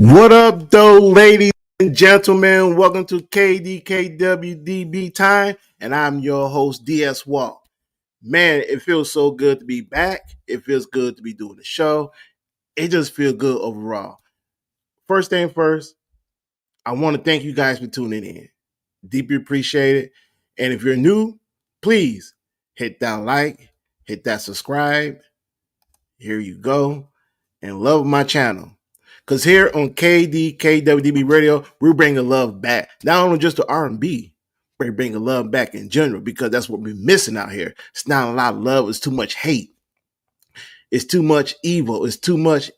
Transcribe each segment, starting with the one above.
What up, though, ladies and gentlemen? Welcome to KDKW-DB time, and I'm your host, DS Walk. Man, it feels so good to be back. It feels good to be doing the show. It just feels good overall. First thing first, I want to thank you guys for tuning in. Deeply appreciate it. And if you're new, please hit that like, hit that subscribe. Here you go. And love my channel. Because here on KDKW-DB Radio, we're bringing love back. Not only just to R&B, we're bringing love back in general because that's what we're missing out here. It's not a lot of love. It's too much hate. It's too much evil. It's too much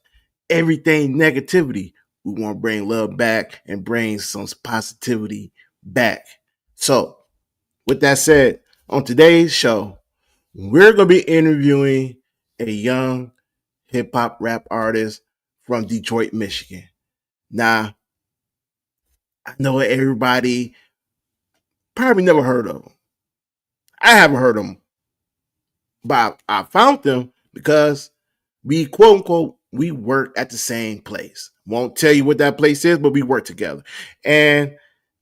everything negativity. We want to bring love back and bring some positivity back. So, with that said, on today's show, we're going to be interviewing a young hip hop rap artist from Detroit, Michigan. Now, I know everybody probably never heard of them. I haven't heard of them, but I found them because we quote unquote we work at the same place. Won't tell you what that place is, but we work together. And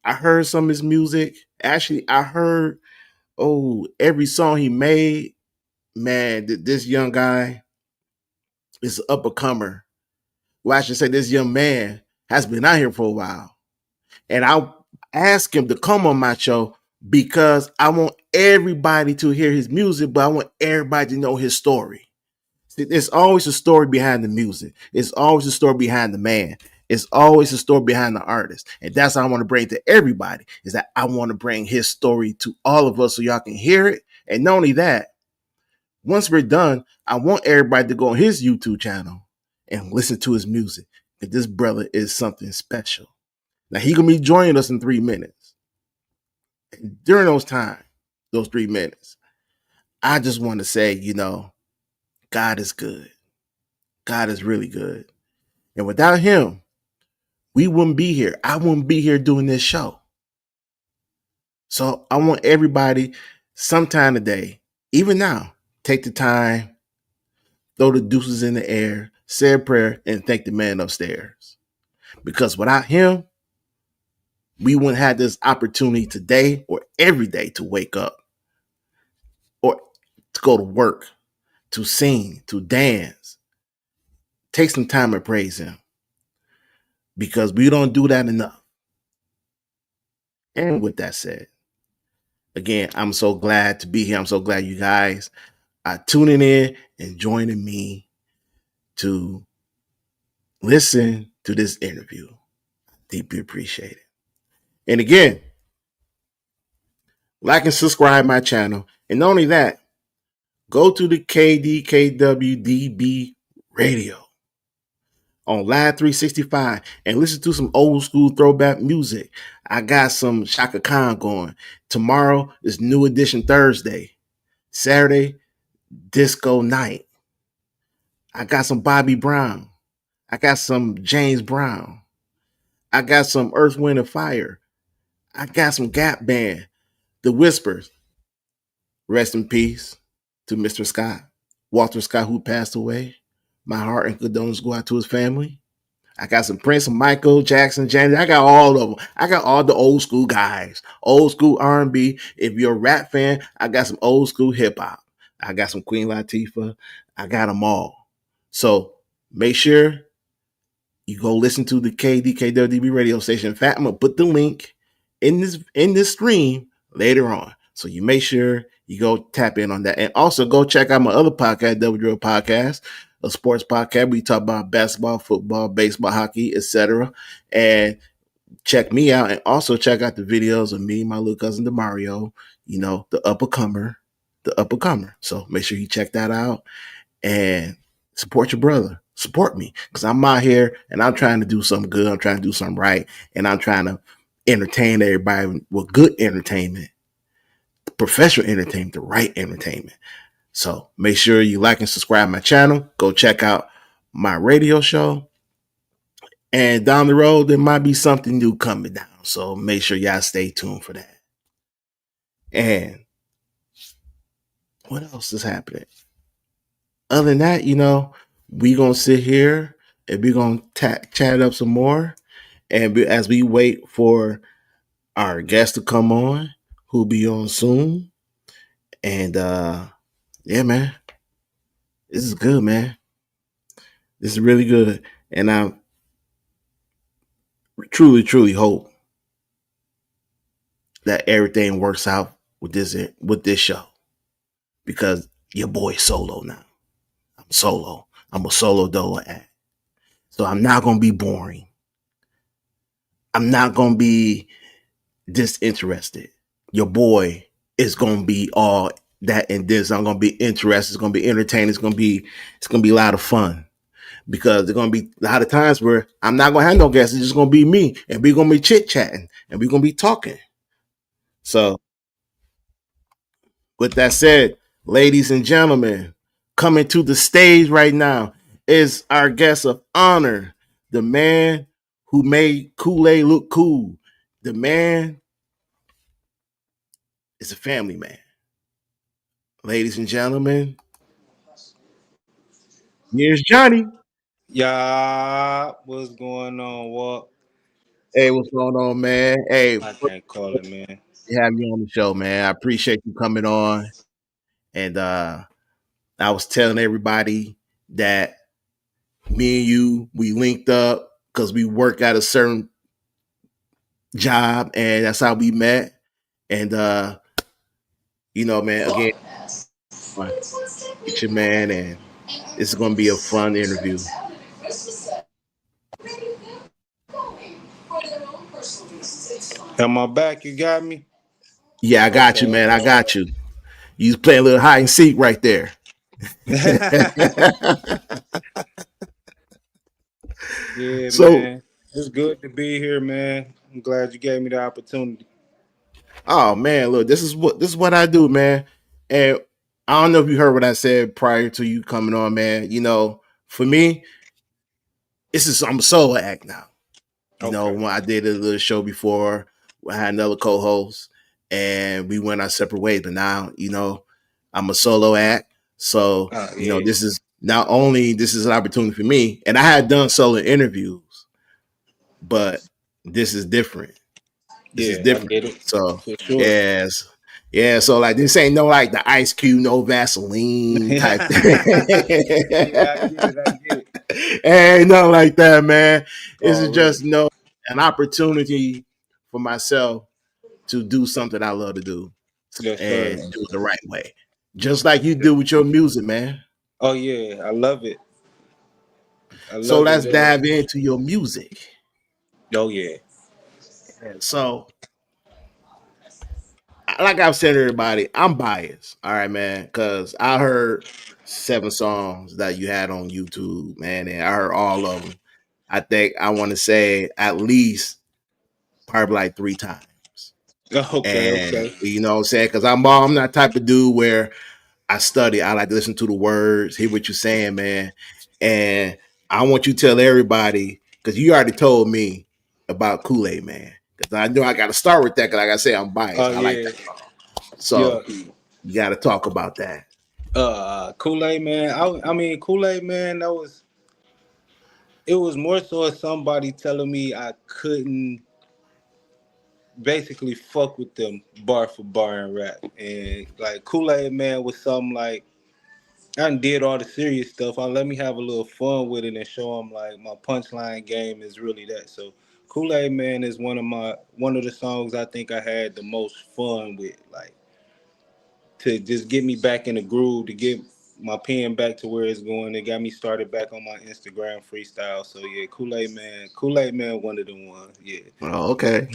I heard some of his music. Actually, I heard every song he made. Man, this young guy is an up and comer. Well, I should say this young man has been out here for a while. And I asked him to come on my show because I want everybody to hear his music, but I want everybody to know his story. There's always a story behind the music. It's always a story behind the man. It's always a story behind the artist. And that's what I want to bring to everybody, is that I want to bring his story to all of us so y'all can hear it. And not only that, once we're done, I want everybody to go on his YouTube channel and listen to his music. Because this brother is something special. Now, he's going to be joining us in 3 minutes. And during those 3 minutes, I just want to say, God is good. God is really good. And without him, we wouldn't be here. I wouldn't be here doing this show. So I want everybody sometime today, even now, take the time, throw the deuces in the air, say a prayer, and thank the man upstairs. Because without him, we wouldn't have this opportunity today or every day to wake up or to go to work, to sing, to dance. Take some time and praise him because we don't do that enough. And with that said, again, I'm so glad to be here. I'm so glad you guys are tuning in and joining me to listen to this interview. Deeply appreciate it. And again, like and subscribe my channel. And not only that, go to the KDKW-DB radio on Live 365 and listen to some old school throwback music. I got some Shaka Khan going. Tomorrow is New Edition Thursday. Saturday, Disco Night. I got some Bobby Brown. I got some James Brown. I got some Earth, Wind, and Fire. I got some Gap Band. The Whispers. Rest in peace to Mr. Scott. Walter Scott, who passed away. My heart and condolences go out to his family. I got some Prince, Michael Jackson, Janet. I got all of them. I got all the old school guys, old school R&B. If you're a rap fan, I got some old school hip hop. I got some Queen Latifah. I got them all. So make sure you go listen to the KDKW-DB radio station. In fact, I'm gonna put the link in this stream later on. So you make sure you go tap in on that. And also go check out my other podcast, Double Drill Podcast, a sports podcast. We talk about basketball, football, baseball, hockey, etc. And check me out. And also check out the videos of me, my little cousin DeMario, the upper comer. So make sure you check that out and support your brother. Support me. Because I'm out here and I'm trying to do something good. I'm trying to do something right. And I'm trying to entertain everybody with good entertainment. Professional entertainment, the right entertainment. So make sure you like and subscribe my channel. Go check out my radio show. And down the road, there might be something new coming down. So make sure y'all stay tuned for that. And what else is happening? Other than that, we going to sit here and we're gonna chat up some more. And as we wait for our guest to come on, who'll be on soon. And yeah, man, this is good, man. This is really good, and I truly, truly hope that everything works out with this show because your boy's solo now. I'm solo. I'm a solo dolo act, so I'm not gonna be boring. I'm not gonna be disinterested. Your boy is gonna be all that and this. I'm gonna be interested. It's gonna be entertaining. It's gonna be a lot of fun because there's gonna be a lot of times where I'm not gonna have no guests. It's just gonna be me, and we're gonna be chit chatting, and we're gonna be talking. So, with that said, ladies and gentlemen, coming to the stage right now is our guest of honor, the man who made Kool-Aid look cool. The man is a family man. Ladies and gentlemen, here's Johnny. Yeah, what's going on? What? Hey, what's going on, man? Hey, I can't call it, man. to have you on the show, man. I appreciate you coming on. And I was telling everybody that me and you, we linked up because we work at a certain job, and that's how we met. And man, again, it's your man, and it's gonna be a fun interview. Am I back? You got me? Yeah, I got you, Okay, man. I okay. got you. You was playing a little hide and seek right there. Yeah, So, man. It's good to be here, man. I'm glad you gave me the opportunity. oh man, look, this is what I do, man. And I don't know if you heard what I said prior to you coming on, man. For me, I'm a solo act now. Okay. When I did a little show before, I had another co-host, and we went our separate ways. But now, I'm a solo act. So, Yeah. this is an opportunity for me, and I had done solo interviews, but this is different. This is Yeah, I different. get it. So, For sure. yes. Yeah, so like this ain't no like the Ice Cube, no Vaseline type thing. Yeah, I get it. I get it. Ain't nothing like that, man. This is Already. just an opportunity for myself to do something I love to do Yes, sir. and do it the right way. Just like you do with your music, man. Oh, yeah. I love it. I So love it. let's dive into your music. Oh, yeah. And so, like I've said to everybody, I'm biased. All right, man, because I heard 7 songs that you had on YouTube, man, and I heard all of them. I think I want to say at least probably like 3 times. Okay, And okay. you know what I'm saying? Because I'm not type of dude where I study. I like to listen to the words, hear what you're saying, man. And I want you to tell everybody, because you already told me about Kool-Aid, man. Because I know I got to start with that, because like I say, I'm biased. Oh, I like yeah. that song. Yeah. So you got to talk about that. Kool-Aid man. I mean Kool-Aid man, it was more so as somebody telling me I couldn't basically fuck with them bar for bar and rap. And like Kool-Aid man was something like I done did all the serious stuff. I let me have a little fun with it and show them like my punchline game is really that. So Kool-Aid man is one of the songs I think I had the most fun with. Like to just get me back in the groove, to get my pen back to where it's going. It got me started back on my Instagram freestyle. So yeah, Kool Aid Man, one of them ones. Yeah, Oh, okay.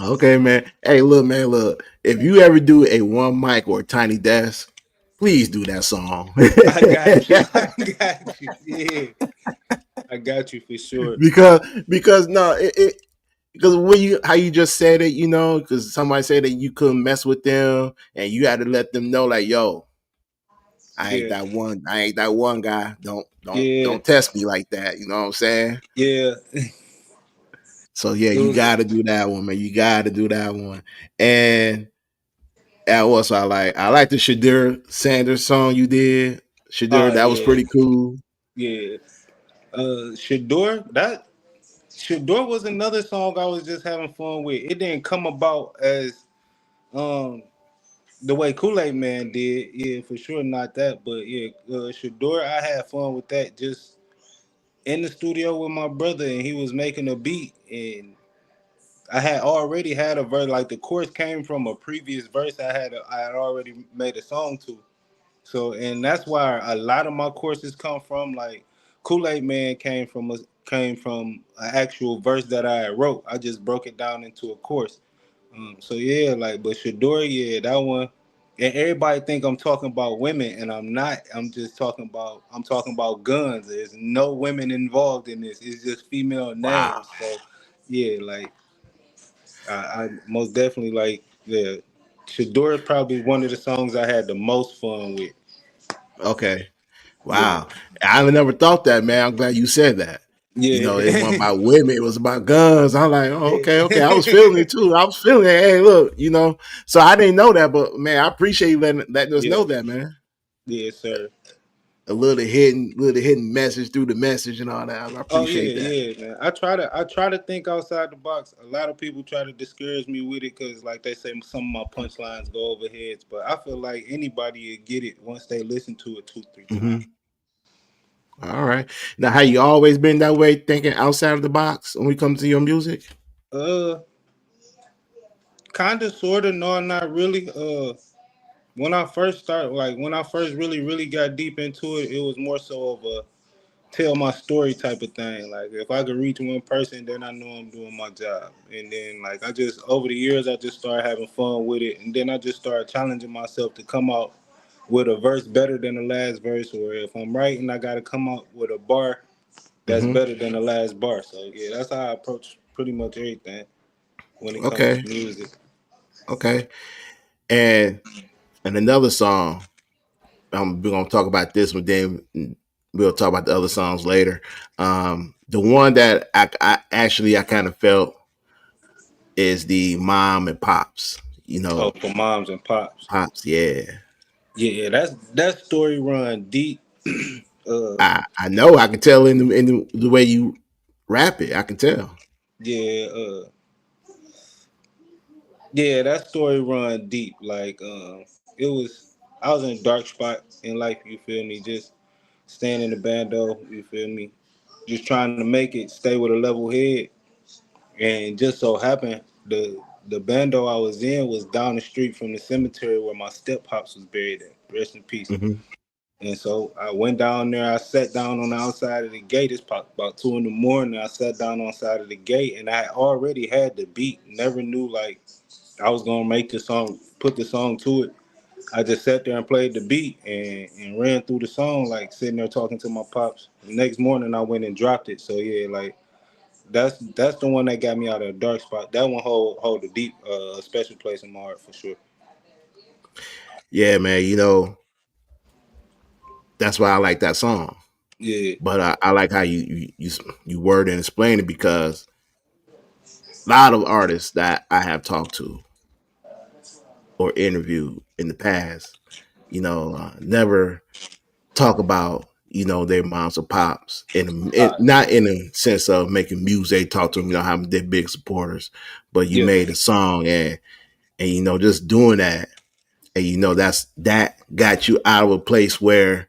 Okay, man. Hey, look, man, look. If you ever do a one mic or a tiny desk, please do that song. I got you. I got you. Yeah, I got you for sure. because no, because when you how you just said it, because somebody said that you couldn't mess with them, and you had to let them know, like, yo, Yeah, I ain't that one guy. yeah, Don't test me like that. You know what I'm saying? yeah. So yeah, It you was. got to do that one, man. You got to do that one. And also, I like the Shadur Sanders song you did. Shadur, Oh that was yeah, pretty cool. yeah. Shador was another song I was just having fun with. It didn't come about as um the way Kool-Aid Man did. Yeah, for sure not that. But yeah, Shador, I had fun with that just in the studio with my brother, and he was making a beat, and I had already had a verse. Like the chorus came from a previous verse I had already made a song to. So, and that's why a lot of my courses come from. Like Kool-Aid Man came from an actual verse that I wrote. I just broke it down into a course. So yeah, like, but Shador, yeah, that one. And everybody think I'm talking about women, and I'm not. I'm talking about guns. There's no women involved in this. It's just female Wow. names. So yeah, like I most definitely like, yeah. Shador is probably one of the songs I had the most fun with. Okay. Yeah. Wow. I never thought that, man. I'm glad you said that. You know, it wasn't Yeah. about women, it was about guns. I'm like, oh, okay, okay. I was feeling Yeah. it too. I was feeling it. Hey, look, you know. So I didn't know that, but man, I appreciate you letting us Yeah. know that, man. Yes, sir. A little hidden message through the message and all that. I Oh yeah, appreciate that. yeah, man. I try to think outside the box. A lot of people try to discourage me with it because, like they say, some of my punchlines go over heads. But I feel like anybody will get it once they listen to it two, three times. Hmm. All right. Now, how you always been that way, thinking outside of the box when we come to your music? Uh, Kinda, sorta, no, not really. When I first really, really got deep into it, it was more so of a tell my story type of thing. Like if I could reach one person, then I know I'm doing my job. And then like I just over the years I just started having fun with it, and then I just started challenging myself to come out with a verse better than the last verse, or if I'm writing, I got to come out with a bar that's Hmm. better than the last bar. So yeah, that's how I approach pretty much everything when it comes Okay. to music. Okay. And another song. We're gonna talk about this one, then we'll talk about the other songs later. The one that I kind of felt is the mom and pops. You Oh, know, for moms and pops. pops. Yeah, Yeah, yeah, that story run deep. uh, I know. I can tell in the way you rap it. I can tell. yeah, yeah, that story run deep. Like, it was I was in a dark spot in life. You feel me? Just staying in the bando. You feel me? Just trying to make it, stay with a level head, and just so happened the bando I was in was down the street from the cemetery where my step pops was buried at. Rest in peace. Hmm. And so I went down there. I sat down on the outside of the gate. It's about 2 in the morning. I sat down on the side of the gate, and I already had the beat. Never knew like I was gonna make the song, put the song to it. I just sat there and played the beat and ran through the song, like sitting there talking to my pops. The next morning I went and dropped it. So yeah, like that's the one that got me out of the dark spot. That one hold a deep, special place in my heart for sure. Yeah, man. You know that's why I like that song. Yeah, But I like how you word and explain it because a lot of artists that I have talked to or interviewed in the past, never talk about their moms or pops not in a sense of making music. They talk to them, how they're big supporters, but you yeah, made a song and just doing that, and that got you out of a place where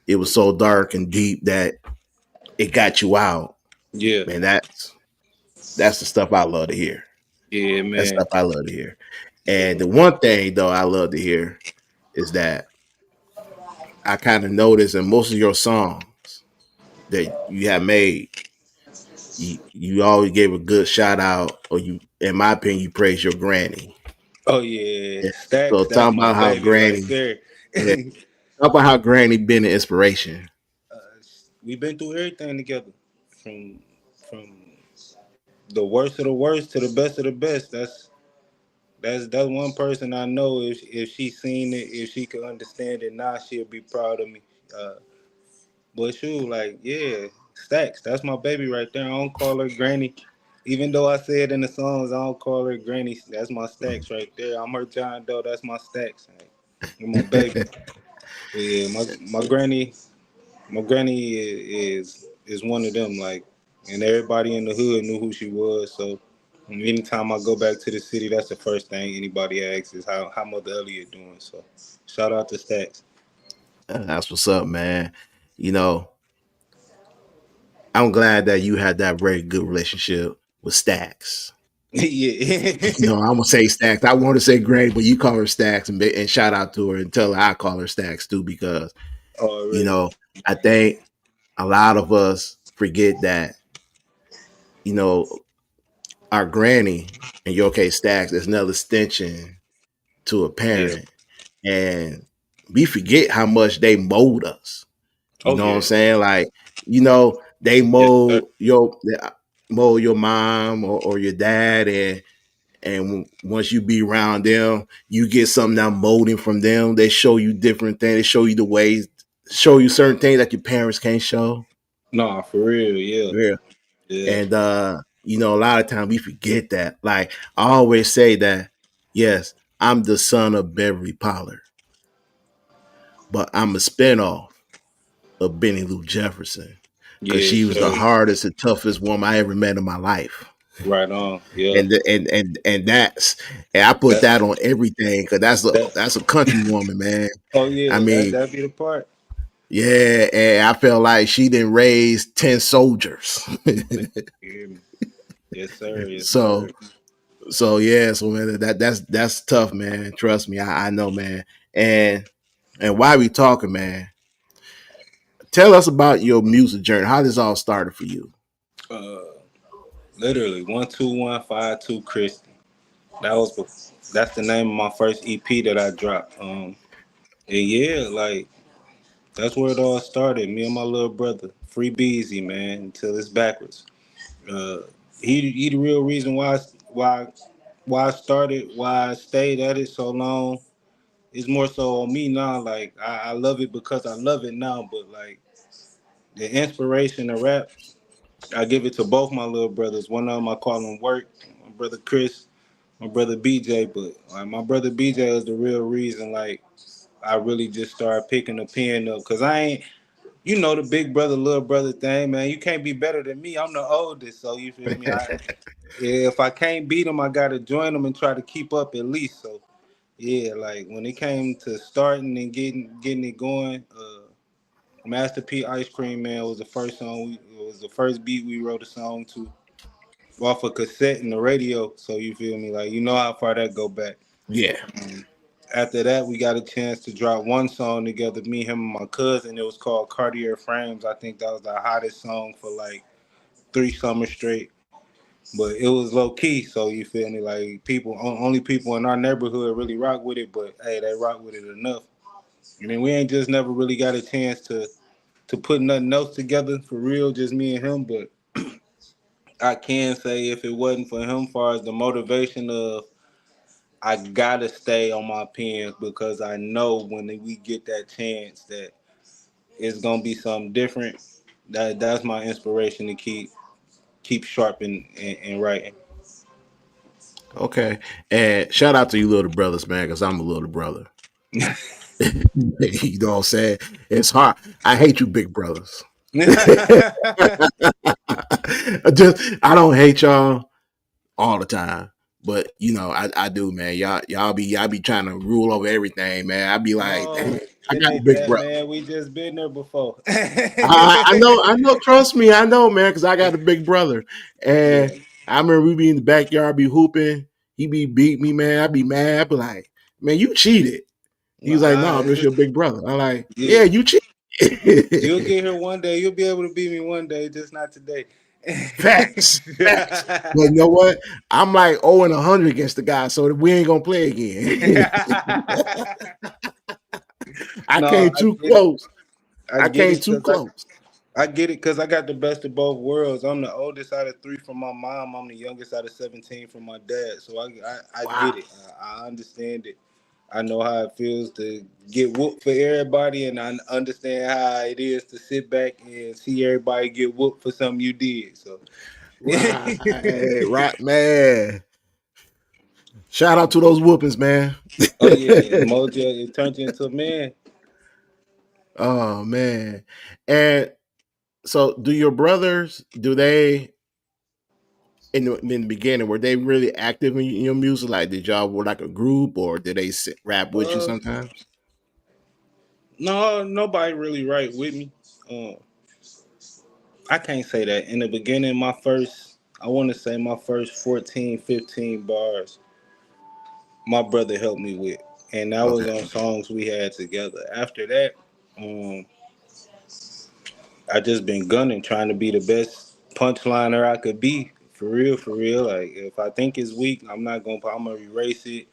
it was so dark and deep that it got you out. yeah, Man, that's the stuff I love to hear. yeah, That's man. stuff I love to hear. And Yeah. the one thing though I love to hear is that I kind of notice in most of your songs that you have made, you always gave a good shout out, or you, in my opinion, you praise your granny. Oh yeah, Yeah. Stacks. So That's talk my about how baby right granny, there. yeah, talk about how granny been an inspiration. uh, we've been through everything together, from from the worst of the worst to the best of the best. That's one person I know. If she seen it, if she could understand it now, she'll be proud of me. Uh, but shoot, like yeah, Stacks. That's my baby right there. I don't call her Granny, even though I said in the songs I don't call her Granny. That's my Stacks right there. I'm her John Doe. That's my Stacks. Like, you're my baby. Yeah, my granny is is one of them. Like, and everybody in the hood knew who she was. So anytime I go back to the city, that's the first thing anybody asks is how Mother Elliott doing. So shout out to Stacks. That's what's up, man. You know, I'm glad that you had that very good relationship with Stacks. You Yeah. know, I'm gonna say Stacks. I want to say Greg, but you call her Stacks, and shout out to her and tell her I call her Stacks too, because you Already. know I think a lot of us forget that you know our granny, in your case Stacks, is another extension to a Yeah. parent, and we forget how much they mold us. You Oh know what I'm yeah. saying? Like, they Yes, sir. mold your mom or your dad, and once you be around them, you get something that molding from them. They show you different things. They show you the ways, show you certain things that your parents can't show. Nah, for real. Yeah. Yeah. Yeah. And a lot of times we forget that. Like I always say that, yes, I'm the son of Beverly Pollard, but I'm a spinoff of Benny Lou Jefferson because Yeah, she was the sir. hardest and toughest woman I ever met in my life. Right on. Yeah. And I put That that on everything because that's that. a country woman, man. Oh I yeah. mean, That be the part. yeah, and I felt like she didn't raise 10 soldiers. You hear me? Yes, sir. Yes, sir. so so man, that's tough, man. Trust me, I know, man. And why we talking, man? Tell us about your music journey. How this all started for you? Uh, Literally 12152 Christian. That's the name of my first EP that I dropped. And yeah, like that's where it all started. Me and my little brother, Free Beezy, man, until it's backwards. Uh, he the real reason why I started, why I stayed at it so long. It's more so on me now. Like I love it because I love it now, but like the inspiration to rap, I give it to both my little brothers. One of them I call him Work, my brother Chris, my brother BJ. But like my brother BJ is the real reason. Like I really just started picking the pen up because I ain't, the big brother, little brother thing, man. You can't be better than me. I'm the oldest, so you feel me. If I can't beat them, I gotta join them and try to keep up at least. So yeah, like when it came to starting and getting it going, Master P Ice Cream Man was the first it was the first beat we wrote a song to off a cassette in the radio. So you feel me, like how far that go back. Yeah. Um, After that, we got a chance to drop one song together, me, him, and my cousin. It was called Cartier Frames. I think that was the hottest song for like 3 summers straight. But it was low key, so you feel me? Like only people in our neighborhood really rock with it. But hey, they rock with it enough. And then we ain't just never really got a chance to put nothing else together for real, just me and him. But I can say if it wasn't for him, far as the motivation of I gotta stay on my pens because I know when we get that chance that it's gonna be something different. That's my inspiration to keep sharp and writing. Okay. And shout out to you little brothers, man, because I'm a little brother. You know what I'm saying? It's hard. I hate you, big brothers. I don't hate y'all all the time. But I do, man. Y'all be trying to rule over everything, man. I be like, No, dang, I it got a ain't big that, brother. man. We just been there before. I know. Trust me, I know, man, because I got a big brother, Yeah. and I remember we be in the backyard, be hooping. He be beat me, man. I be mad. I be like, man, you cheated. He was like, no, Nah, I'm just your big brother. I'm like, yeah, yeah. you You'll cheated. get here one day. You'll be able to beat me one day, just not today. Facts. But you know what? I'm like 0-100 against the guy, so we ain't gonna play again. I No, came too close. I I get came it, too cause close. I get it, cause I got the best of both worlds. I'm the oldest out of three from my mom. I'm the youngest out of 17 from my dad. So I get Wow. it. I understand it. I know how it feels to get whooped for everybody, and I understand how it is to sit back and see everybody get whooped for something you did. So, Right. Right, man. Shout out to those whoopings, man. oh yeah, Mojo, it turned you into a man. Oh man. And So, do your brothers do they in the beginning were they really active in your music? Like, did y'all were like a group, or did they rap with you Uh, sometimes? no, nobody really right with me. Uh, I can't say that. In the beginning, I want to say my first 14, 15 bars, my brother helped me with. And that was on Okay. songs we had together. After that, um, I just been gunning, trying to be the best punchliner I could be. For real, for real. Like, if I think it's weak, I'm gonna erase it.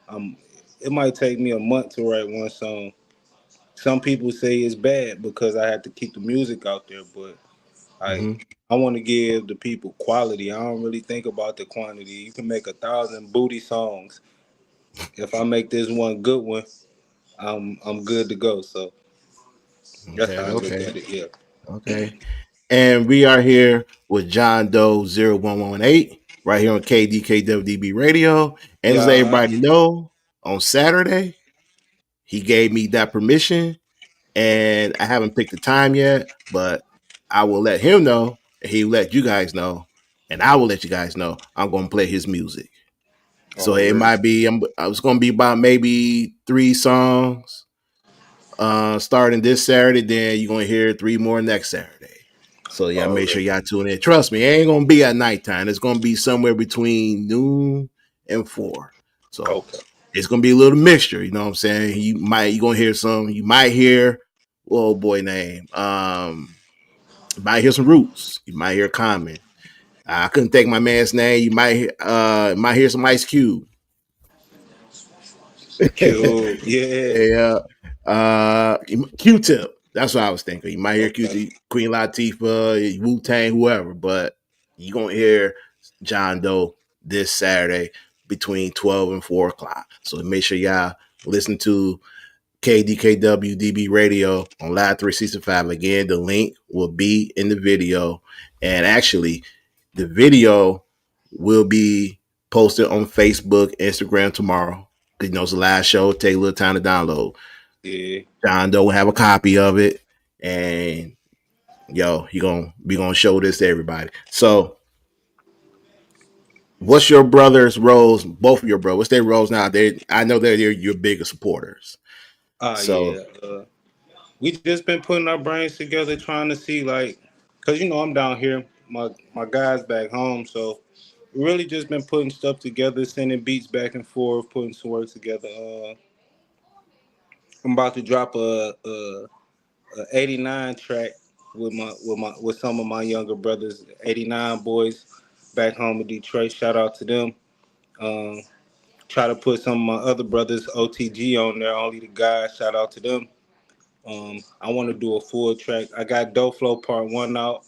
Um, it might take me a month to write one song. Some people say it's bad because I had to keep the music out there, but I Hmm. I want to give the people quality. I don't really think about the quantity. You can make 1,000 booty songs. If I make this one good one, I'm good to go. So that's how Okay. I look Okay. at it. Yeah. Okay. And we are here with Jon Doe 0118 right here on KDKW-DB radio. And as Yeah. everybody know, on Saturday he gave me that permission, and I haven't picked the time yet, but I will let him know, and he will let you guys know, and I will let you guys know I'm going to play his music. So it Already. might be I was going to be about maybe 3 songs starting this Saturday. Then you're going to hear 3 more next Saturday. So yeah, make sure Already. y'all tune in. Trust me, it ain't gonna be at nighttime. It's gonna be somewhere between noon and 4. So Okay. it's gonna be a little mixture. You know what I'm saying? You gonna hear some. You might hear oh boy name. You might hear some Roots. You might hear Common. I couldn't think my man's name. You might hear some Ice Cube. Cool. Yeah. Yeah. Q-Tip. That's what I was thinking. You might hear Okay. Q-Tip, Queen Latifah, Wu Tang, whoever, but you gonna hear Jon Doe this Saturday between 12 and 4 o'clock. So make sure y'all listen to KDKW-DB radio on Live 365. Again, the link will be in the video. And actually, the video will be posted on Facebook, Instagram tomorrow. Because you know it's a live show. Take a little time to download. Yeah. John Doe will have a copy of it. And yo, he gonna be gonna show this to everybody. So what's your brother's roles? Both of your brothers, what's their roles now? I know they're your biggest supporters. So Yeah. We just been putting our brains together, trying to see like, cause I'm down here. My guys back home, so we really just been putting stuff together, sending beats back and forth, putting some work together. I'm about to drop a 89 track with some of my younger brothers, 89 boys back home in Detroit. Shout out to them. Um, Try to put some of my other brothers OTG on there. Only the guys. Shout out to them. I want to do a full track. I got Dope Flow Part One out.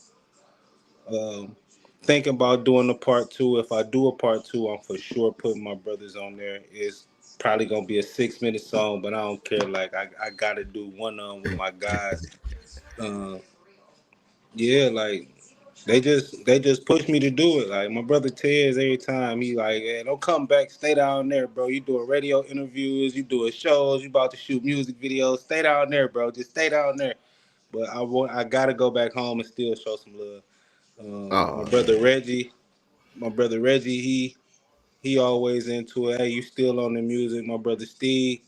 Um, Thinking about doing a part two. If I do a part two, I'm for sure putting my brothers on there. It's probably gonna be a 6 minute song, but I don't care. Like I gotta do one of them with my guys. Uh, yeah, like they just push me to do it. Like my brother Tez, every time he like, hey, don't come back, stay down there, bro. You doing radio interviews, you doing shows, you about to shoot music videos. Stay down there, bro. Just stay down there. But I gotta go back home and still show some love. My oh brother Reggie, he always into it. Hey, you still on the music? My brother Steve,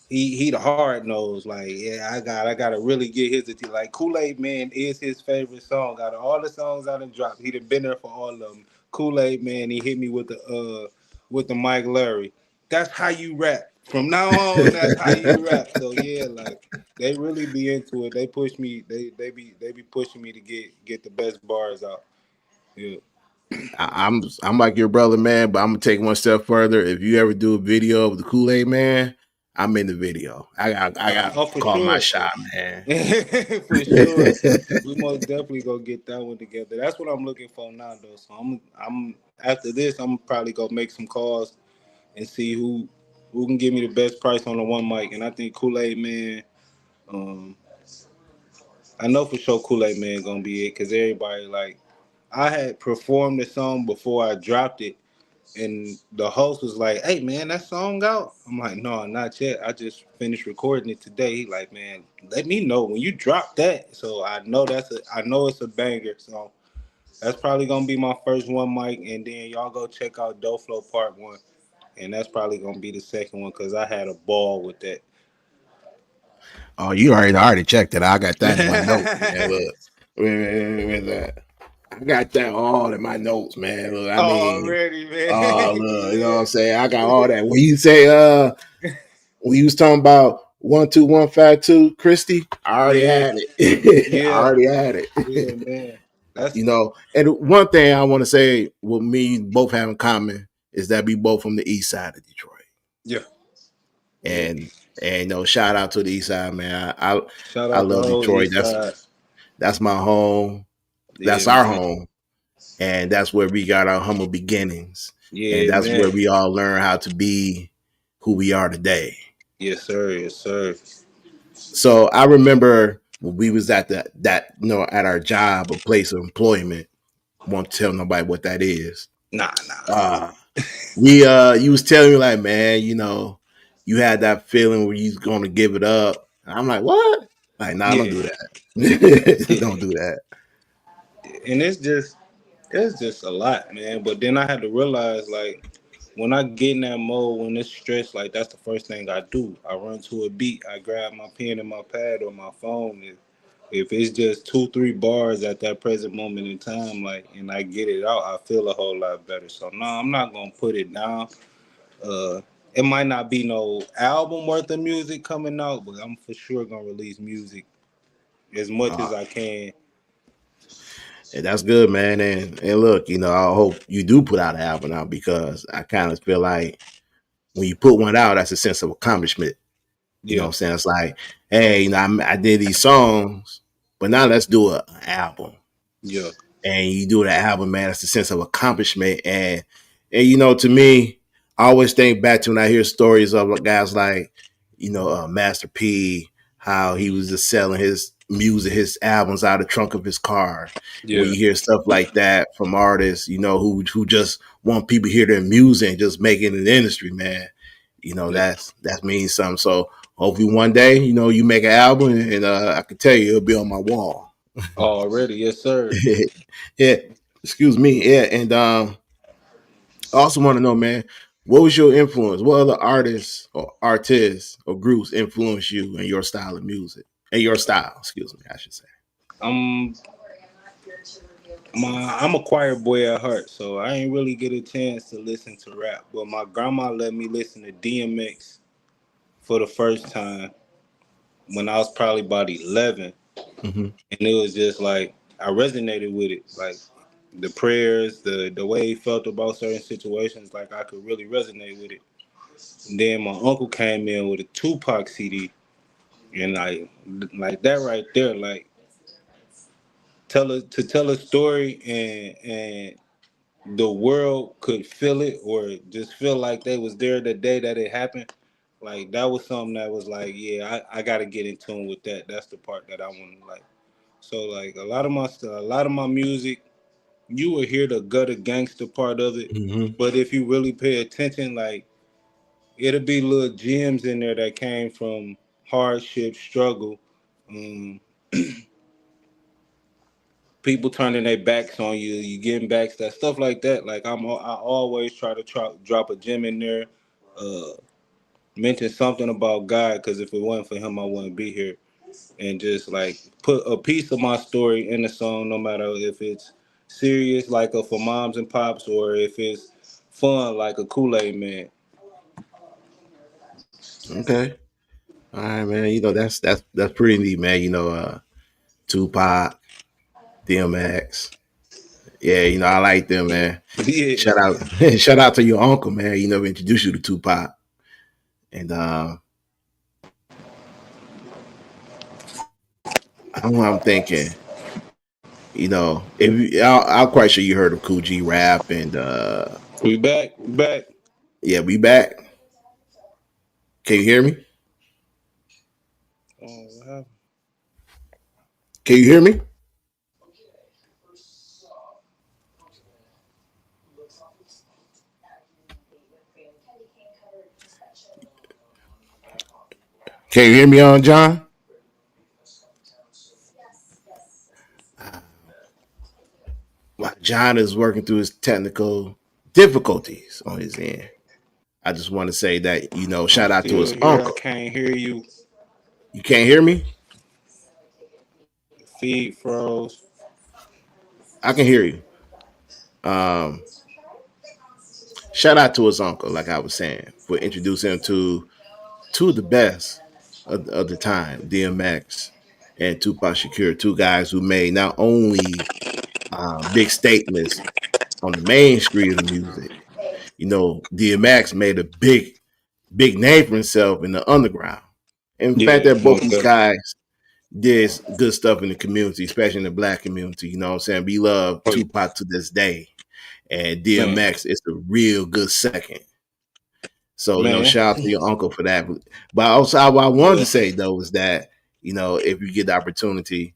he the hard nose. Like, yeah, I gotta really get his attention. Like Kool Aid Man is his favorite song. Out of all the songs I done dropped, he done been there for all of them. Kool Aid Man, he hit me with the Mike Larry. That's how you rap. From now on, that's how you rap. So yeah, like they really be into it. They push me. They be pushing me to get the best bars out. Yeah. I'm like your brother, man, but I'm gonna take one step further. If you ever do a video of the Kool-Aid man, I'm in the video. I got Oh, for call my sure. shot, man. For sure. We most definitely gonna get that one together. That's what I'm looking for now, though. So I'm after this, I'm probably gonna make some calls and see who can give me the best price on the one mic. And I think Kool Aid Man. Um, I know for sure Kool Aid Man gonna be it because everybody like I had performed the song before I dropped it, and the host was like, "Hey man, that song out?" I'm like, "No, not yet. I just finished recording it today." He like, "Man, let me know when you drop that, so I know it's a banger." So that's probably gonna be my first one, Mike, and then y'all go check out Doe Flow Part One, and that's probably gonna be the second one because I had a ball with that. Oh, you already checked it. I got that in my notes, man. Look, where's that? I got that all in my notes, man. Look, I mean, Already, man. look, you know what Yeah. I'm saying? I got all that. When you say, when you was talking about 12152, Christy, I already Yeah, had it. I yeah, already had yeah, it. man. That's And one thing I want to say, what me both have in common is that we both from the east side of Detroit. yeah, yeah. And shout out to the east side, man. Shout I out the love whole Detroit. East Side. That's my home. Yeah, That's our man. home. And that's where we got our humble beginnings. And Yeah, that's where man. we all learn how to be who we are today. Yes, sir. Yes, sir. So I remember when we was at at our job or place of employment. Won't tell nobody what that is. Nah, nah. Uh you was telling me like, man, you had that feeling where you was gonna give it up. And I'm like, what? Like, nah, don't Yeah, do that. yeah. Don't do that. And it's just a lot, man. But then I had to realize, like, when I get in that mode, when it's stressed, like that's the first thing I do. I run to a beat. I grab my pen and my pad or my phone. If it's just two, three bars at that present moment in time, like, and I get it out, I feel a whole lot better. So no, I'm not gonna put it down. Uh, it might not be no album worth of music coming out, but I'm for sure gonna release music as much Uh, as I can. and that's good, man. And look, I hope you do put out an album now because I kind of feel like when you put one out, that's a sense of accomplishment. You know what Yeah, I'm saying? It's like, hey, I did these songs, but now let's do an album. yeah, And you do the album, man, it's a sense of accomplishment. And to me, I always think back to when I hear stories of guys like, Master P, how he was just selling his music, his albums out of the trunk of his car. And when yeah, you hear stuff like that from artists, who just want people to hear their music and just make it in the industry, man, yeah. that means something. So hopefully one day, you make an album and I can tell you it'll be on my wall. Already, yes, sir. Yeah, excuse me. Yeah, and I also want to know, man, what was your influence? What other artists or groups influenced you in your style of music? And your style, excuse me, I should say. I'm I'm a choir boy at heart, so I ain't really get a chance to listen to rap. But my grandma let me listen to DMX for the first time when I was probably about 11, Hmm. and it was just like I resonated with it, like the prayers, the way he felt about certain situations, like I could really resonate with it. And then my uncle came in with a Tupac CD, and like that right there, like tell a story and the world could feel it or just feel like they was there the day that it happened. Like that was something that was like, yeah, I gotta get in tune with that. That's the part that I want to like. So like a lot of my music, you will hear the gutter gangster part of it, Hmm. but if you really pay attention, like it'll be little gems in there that came from hardship, struggle, um, people turning their backs on you, you getting backs, that stuff like that. Like I always try to drop a gem in there, uh, mention something about God, because if it wasn't for Him, I wouldn't be here. And just like put a piece of my story in the song, no matter if it's serious, like a for moms and pops, or if it's fun, like a Kool Aid Man. Okay. All right, man. That's pretty neat, man. Tupac, DMX. Yeah, I like them, man. Yeah, Shout out, shout out to your uncle, man. Introduced you to Tupac. And I'm thinking, I'm quite sure you heard of Cool G Rap and we back, we back. yeah, we back. Can you hear me? Oh, what happened? Can you hear me? Can you hear me on John? While John is working through his technical difficulties on his end, I just want to say that, I'm shout out to still his here. I uncle. can't hear you. You can't hear me? Feed froze. I can hear you. Shout out to his uncle, like I was saying, for introducing him to two of the best of the time, DMX and Tupac Shakur, two guys who made not only big statements on the main street of the music. DMX made a big name for himself in the underground. And the fact Yeah, that both most these definitely. guys did good stuff in the community, especially in the black community. You know what I'm saying? We love Oh, yeah. Tupac to this day. And Man, DMX is a real good second. So, man. shout out to your uncle for that. But also, what I wanted Yeah. to say though is that, if you get the opportunity,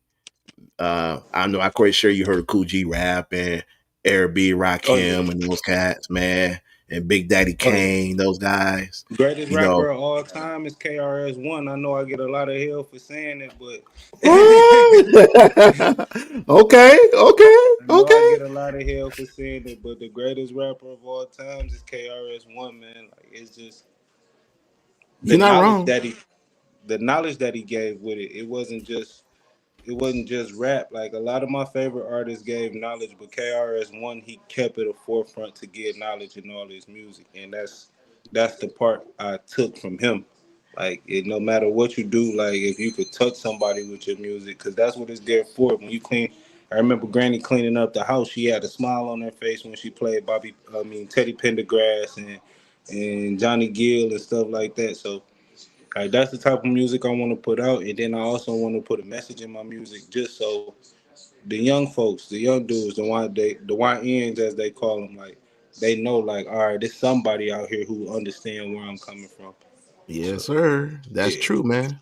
I know I'm quite sure you heard of Cool G rap and Air B, Oh yeah. Rakim, and those cats, man, and Big Daddy Oh yeah. Kane, those guys. Greatest You know, rapper of all time is KRS-One. I know I get a lot of hell for saying it, but okay, okay, I know I okay. get a lot of hell for saying it. But the greatest rapper of all times is KRS-One, man. Like it's just the You're not knowledge wrong. that he, the knowledge that he gave with it. It wasn't just rap. Like a lot of my favorite artists gave knowledge, but KRS-One he kept it a forefront to give knowledge in all his music, and that's the part I took from him. Like no matter what you do, like if you could touch somebody with your music, because that's what it's there for. When you clean, I remember Granny cleaning up the house. She had a smile on her face when she played Teddy Pendergrass and Johnny Gill and stuff like that. So like that's the type of music I want to put out, and then I also want to put a message in my music, just so the young folks, the young dudes, the YNs as they call them, like they know, like all right, there's somebody out here who understand where I'm coming from. Yes, So sir. That's yeah, true, man.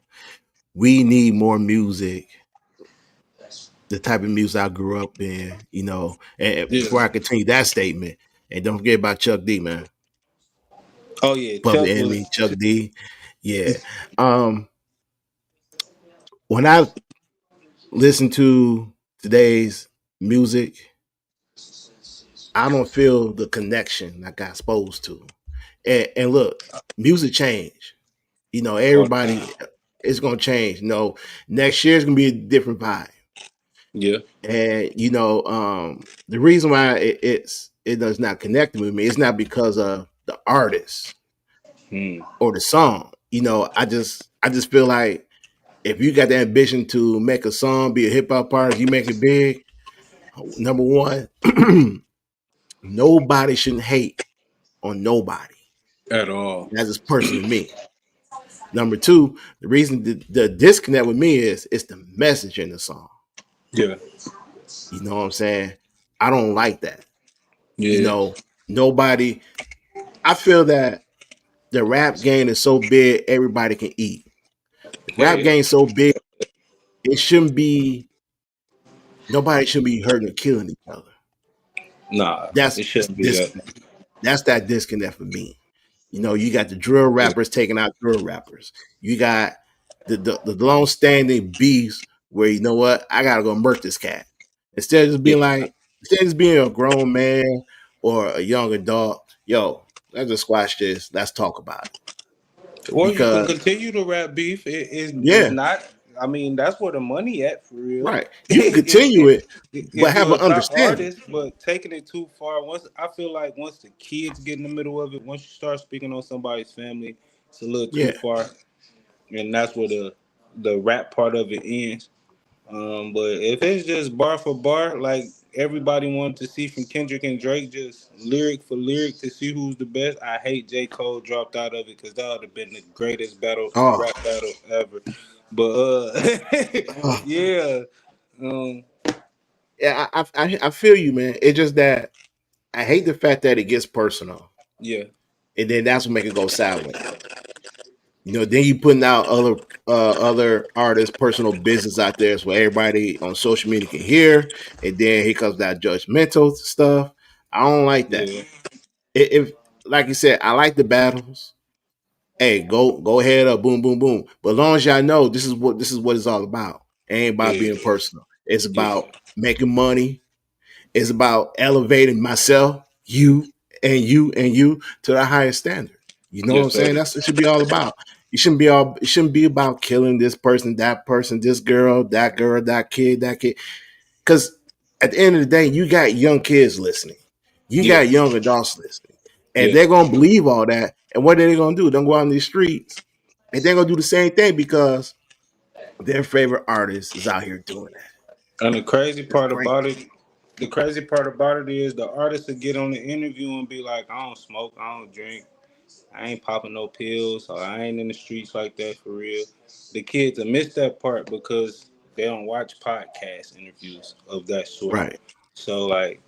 We need more music, the type of music I grew up in, And yeah. before I continue that statement, and don't forget about Chuck D, man. Oh yeah, Public Chuck Enemy, was. Chuck D. Yeah. Um, when I listen to today's music, I don't feel the connection I got supposed to. And look, music change. All the time. Everybody it's gonna change. Next year is gonna be a different vibe. Yeah. And the reason why it does not connect with me, it's not because of the artist Hmm. or the song. I just feel like if you got the ambition to make a song, be a hip hop artist, you make it big. Number one, nobody shouldn't hate on nobody. At all. That's just personal to me. Number two, the reason the disconnect with me is it's the message in the song. Yeah. You know what I'm saying? I don't like that. You Yeah. know, nobody. I feel that the rap game is so big, everybody can eat. The Yeah. rap Yeah. game so big, it shouldn't be. Nobody should be hurting or killing each other. Nah, That's it shouldn't be this. that. That's that disconnect for me. You got the drill Yeah. rappers taking out drill rappers. You got the long standing beefs where what, I gotta go murk this cat. Yeah. Instead of just being a grown man or a young adult, yo, let's just squash this. Let's talk about it. Well, you can Because continue to rap beef. It is yeah, not. I mean, that's where the money at for real. right. You can if, continue if it, but if have you're an a top understanding. artist, but taking it too far, once I feel like once the kids get in the middle of it, once you start speaking on somebody's family, it's a little too Yeah. far, and that's where the rap part of it ends. But if it's just bar for bar, like everybody wanted to see from Kendrick and Drake, just lyric for lyric to see who's the best. I hate J. Cole dropped out of it because that would have been the greatest Oh, rap battle ever. But oh. yeah, um, Yeah. I feel you, man. It's just that I hate the fact that it gets personal, yeah, and then that's what make it go sideways. Then you putting out other artists' personal business out there so everybody on social media can hear, and then here comes that judgmental stuff. I don't like that. yeah, like you said, I like the battles. Hey, go ahead up, boom, boom, boom. But as long as y'all know this is what it's all about. It ain't about Yeah, being personal. It's yeah, about making money. It's about elevating myself, you to the highest standard. You know what I'm yes, sir. saying? That's what it should be all about. It shouldn't be about killing this person, this girl, that kid. Because at the end of the day, you got young kids listening. You Yeah, got young adults listening. And yeah. they're gonna believe all that. And what are they gonna do? They're gonna go out in these streets and they're gonna do the same thing because their favorite artist is out here doing that. And That's crazy. the crazy part about it is the artist will get on the interview and be like, I don't smoke, I don't drink, I ain't popping no pills, or I ain't in the streets like that for real. The kids will miss that part because they don't watch podcast interviews of that sort. Right, So like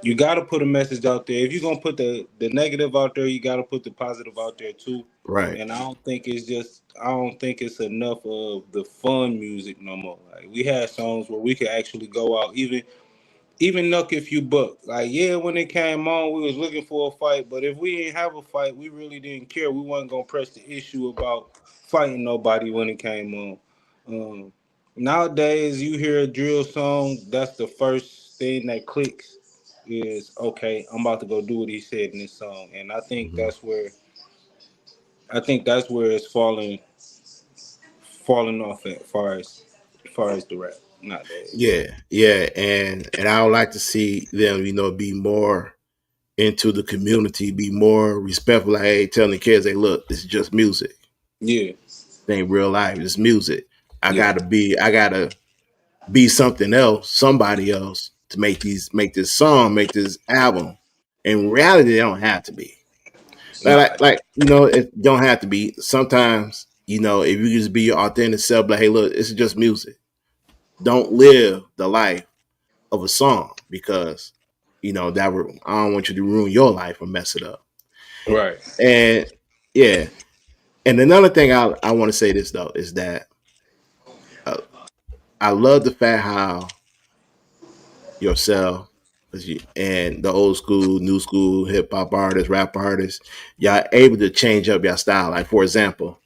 you gotta put a message out there. If you're gonna put the negative out there, you gotta put the positive out there too. right, And I don't think it's enough of the fun music no more. Like we had songs where we could actually go out, even Nuck If You Buck. Like, yeah, when it came on, we was looking for a fight, but if we didn't have a fight, we really didn't care. We wasn't gonna press the issue about fighting nobody when it came on. Um, Nowadays, you hear a drill song, that's the first thing that clicks. Is okay. I'm about to go do what he said in this song, and mhm. I think that's where it's falling off at far as the rap nowadays. Yeah, and I would like to see them, be more into the community, be more respectful. Like, hey, telling the kids, hey, look, this is just music. Yeah, It ain't real life. It's music. yeah, I gotta be something else, somebody else to make this song, make this album. In reality, they don't have to be. nah, It don't have to be. Sometimes, if you just be your authentic self, like, hey, look, this is just music. Don't live the life of a song because I don't want you to ruin your life or mess it up. right. And yeah, and another thing I want to say this though is that uh, I love the fact how yourself and the old school, new school, hip hop artists, rap artists, y'all able to change up your style. Like for example,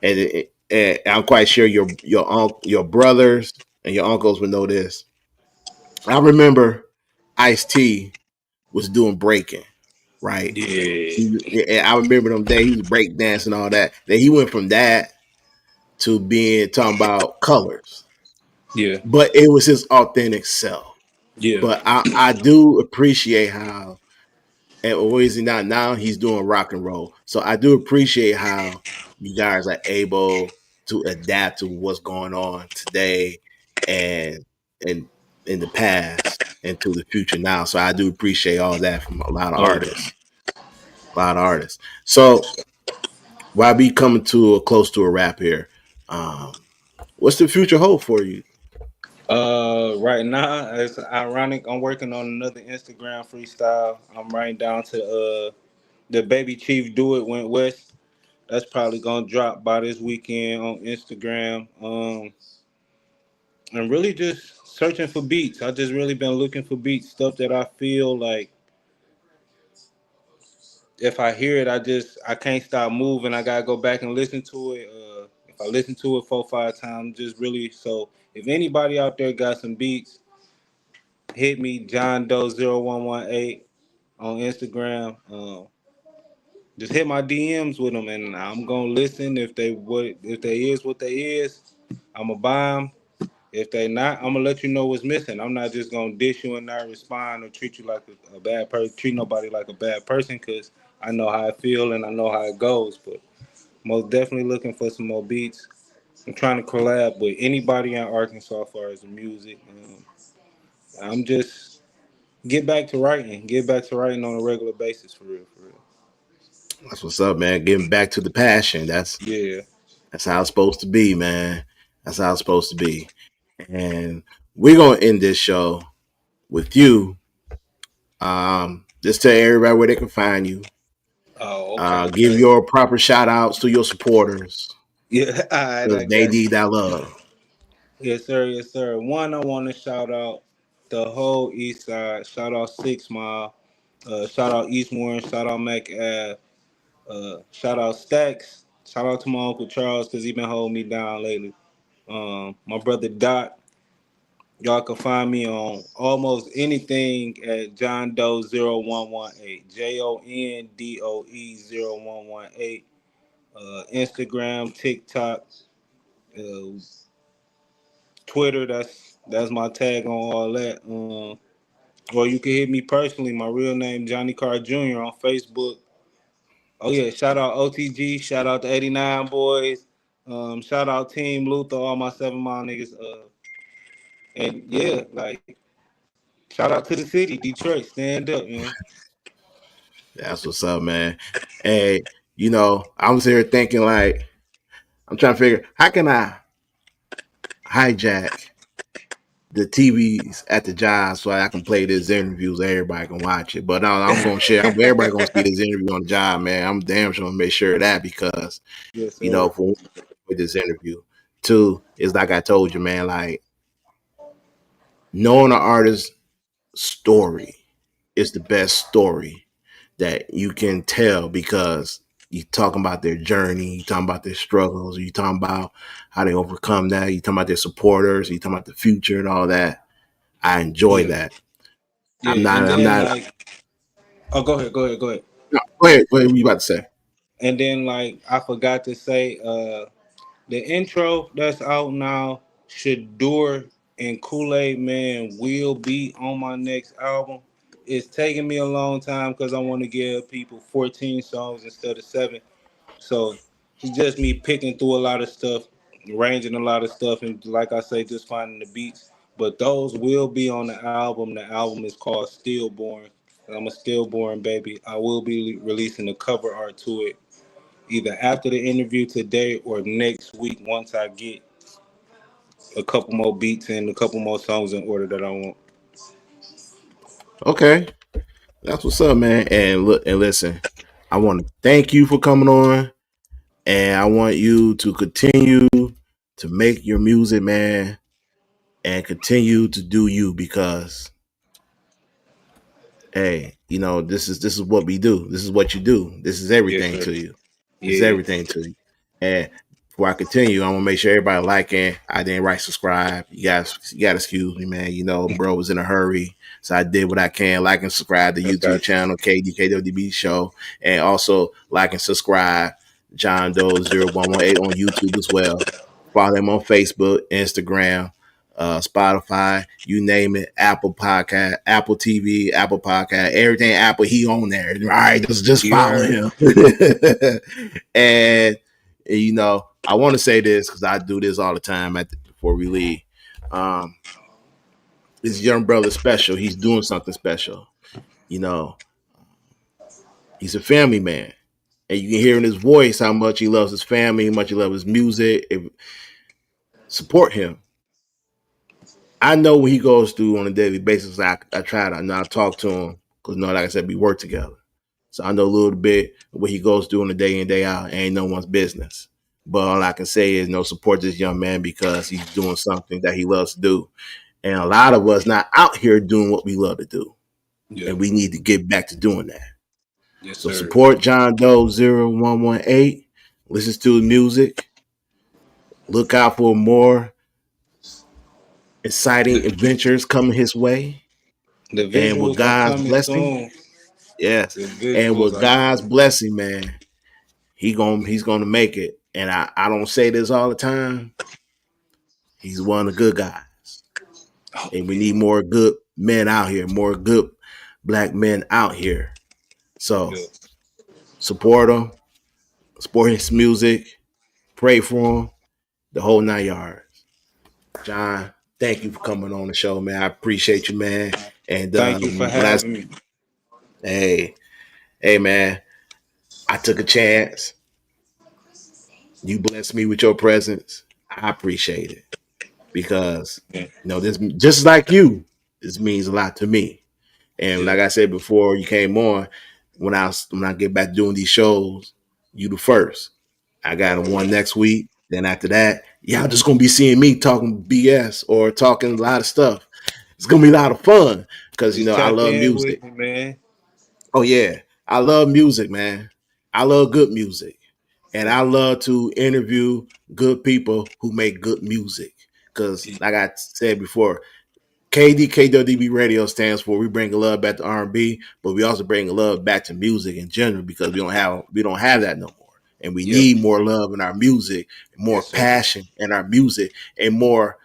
and I'm quite sure your brothers and your uncles would know this. I remember Ice T was doing breaking, right? Yeah, I remember them days he was break dancing and all that. Then he went from that to being talking about colors, yeah, but it was his authentic self. yeah. But I do appreciate how, and what is he not now? He's doing rock and roll. So I do appreciate how you guys are able to adapt to what's going on today and and in the past and to the future now. So I do appreciate all that from a lot of Oh yeah. artists. A lot of artists. So while we coming to a close to a wrap here, um, what's the future hold for you? Right now it's ironic. I'm working on another Instagram freestyle. I'm writing down to the Baby Chief Do It Went West. That's probably gonna drop by this weekend on Instagram. And really just searching for beats. I just really been looking for beats, stuff that I feel like if I hear it, I can't stop moving. I gotta go back and listen to it. If I listen to it 4 5 times, just really so. If anybody out there got some beats, hit me Jon Doe 0118 on Instagram. Just hit my DMs with them, and I'm gonna listen. If they is what they is, I'm gonna buy them. If they not, I'm gonna let you know what's missing. I'm not just gonna dish you and not respond or treat you like a bad person. Treat nobody like a bad person because I know how I feel and I know how it goes. But most definitely looking for some more beats. I'm trying to collab with anybody in Arkansas as far as the music. I'm just get back to writing on a regular basis for real, for real. That's what's up, man. Getting back to the passion. Yeah. That's how it's supposed to be, man. That's how it's supposed to be. And we're gonna end this show with you. Just tell everybody where they can find you. Oh, okay, Give okay. your proper shout outs to your supporters Yeah, all right, because I they got need you. that love. Yes, sir. Yes, sir. One, I want to shout out the whole East Side. Shout out 6 Mile. Shout out Eastmore. Shout out Mac. Shout out Stacks. Shout out to my uncle Charles because he been holding me down lately. My brother Dot. Y'all can find me on almost anything at Jon Doe 0118. JONDOE 0118. Instagram, TikTok, uh, Twitter. That's my tag on all that. Or you can hit me personally. My real name Johnnie Carr Jr. on Facebook. Oh yeah, shout out OTG. Shout out the 89 boys. Shout out Team Luther, all my 7 Mile niggas. And yeah, like shout out to the city, Detroit. Stand up, man. That's what's up, man. Hey, I'm here thinking like I'm trying to figure how can I hijack the TVs at the job so I can play this interview so everybody can watch it. But no, I'm gonna share. Everybody gonna see this interview on the job, man. I'm damn sure gonna make sure of that because Yes, sir. for with this interview. Two is like I told you, man. Like knowing an artist's story is the best story that you can tell because you talking about their journey, you talking about their struggles, you talking about how they overcome that, you talking about their supporters, you talking about the future and all that. I enjoy Yeah, that. I'm yeah. not. And I'm then not. like, oh, go ahead, go ahead, go ahead. No, go ahead. What were you about to say? And then like, I forgot to say, the intro that's out now, Shador and Kool Aid Man will be on my next album. It's taking me a long time because I want to give people 14 songs instead of 7. So it's just me picking through a lot of stuff, arranging a lot of stuff, and like I say, just finding the beats. But those will be on the album. The album is called Stillborn. I'm a stillborn baby. I will be releasing the cover art to it either after the interview today or next week once I get a couple more beats and a couple more songs in order that I want. Okay, that's what's up, man. And look and listen. I want to thank you for coming on, and I want you to continue to make your music, man, and continue to do you because hey, this is what we do. This is what you do. This is Yes, everything sir. to you. This is Yeah. everything to you. And before I continue, I want to make sure everybody liking. I didn't write subscribe. You guys excuse me, man. Bro was in a hurry. So I did what I can. Like and subscribe to I YouTube got you. channel, KDKW-DB show. And also like and subscribe Jon Doe 0118 on YouTube as well. Follow him on Facebook, Instagram, Spotify, you name it, Apple Podcast, Apple TV, Apple Podcast, everything Apple, he on there. All right, just You follow heard? him. And I want to say this because I do this all the time before we leave. Um, this young brother special. He's doing something special. You know, he's a family man, and you can hear in his voice how much he loves his family, how much he loves his music. Support him. I know what he goes through on a daily basis. I try to not talk to him because, like I said, we work together. So I know a little bit of what he goes through on a day in, day out. Ain't no one's business. But all I can say is support this young man because he's doing something that he loves to do. And a lot of us not out here doing what we love to do. Yeah. And we need to get back to doing that. Yes, So sir. support Jon Doe 0118. Listen to his music. Look out for more exciting The, adventures coming his way. the And with visuals are God's coming blessing, soon. yes. The And visuals with are God's coming. blessing, man, he's gonna make it. And I don't say this all the time. He's one of the good guys. Oh, And we yeah. need more good men out here, more good black men out here. So Yeah. support him, support his music, pray for him, the whole 9 yards. John, thank you for coming on the show, man. I appreciate you, man. And Thank you for when I having me. hey, hey man, I took a chance. You blessed me with your presence. I appreciate it because Yeah. this just like you, this means a lot to me. And Yeah. like I said before, you came on when I get back doing these shows, you the first. I got one next week. Then after that, y'all just gonna be seeing me talking BS or talking a lot of stuff. It's gonna be a lot of fun because Just I tap love in with music. me, man. Oh yeah, I love music, man. I love good music, and I love to interview good people who make good music. Because, like I said before, KDKW-DB radio stands for we bring love back to R&B, but we also bring love back to music in general because we don't have that no more, and we Yep. need more love in our music, more Yes, sir. passion in our music, and more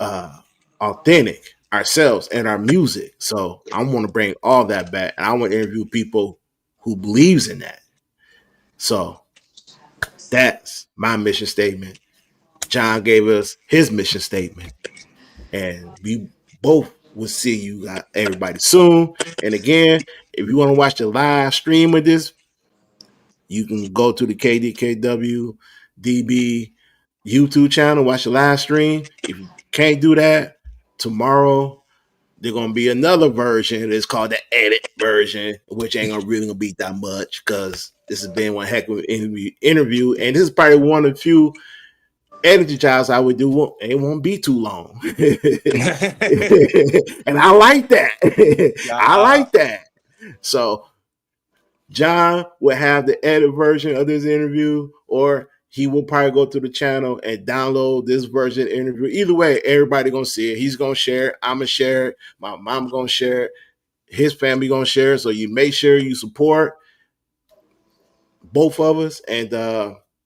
uh, authentic ourselves and our music. So I want to bring all that back, and I want to interview people who believes in that. So that's my mission statement. John gave us his mission statement, and we both will see you everybody soon. And again, if you want to watch the live stream of this, you can go to the KDKW-DB YouTube channel, watch the live stream. If you can't do that, tomorrow there's gonna be another version. It's called the edit version, which ain't gonna really gonna be that much because this has been one heck of an interview, and this is probably one of the few editing jobs I would do. It won't be too long, and I like that. I Uh-huh. like that. So John will have the edit version of this interview, or he will probably go to the channel and download this version interview. Either way, everybody gonna see it. He's gonna share it. I'm gonna share it. My mom gonna share it. His family gonna share it. So you make sure you support both of us. And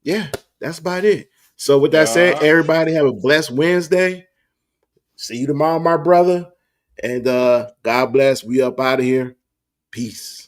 yeah, that's about it. So with that said, Uh-huh. everybody have a blessed Wednesday. See you tomorrow, my brother. And God bless. We up out of here. Peace.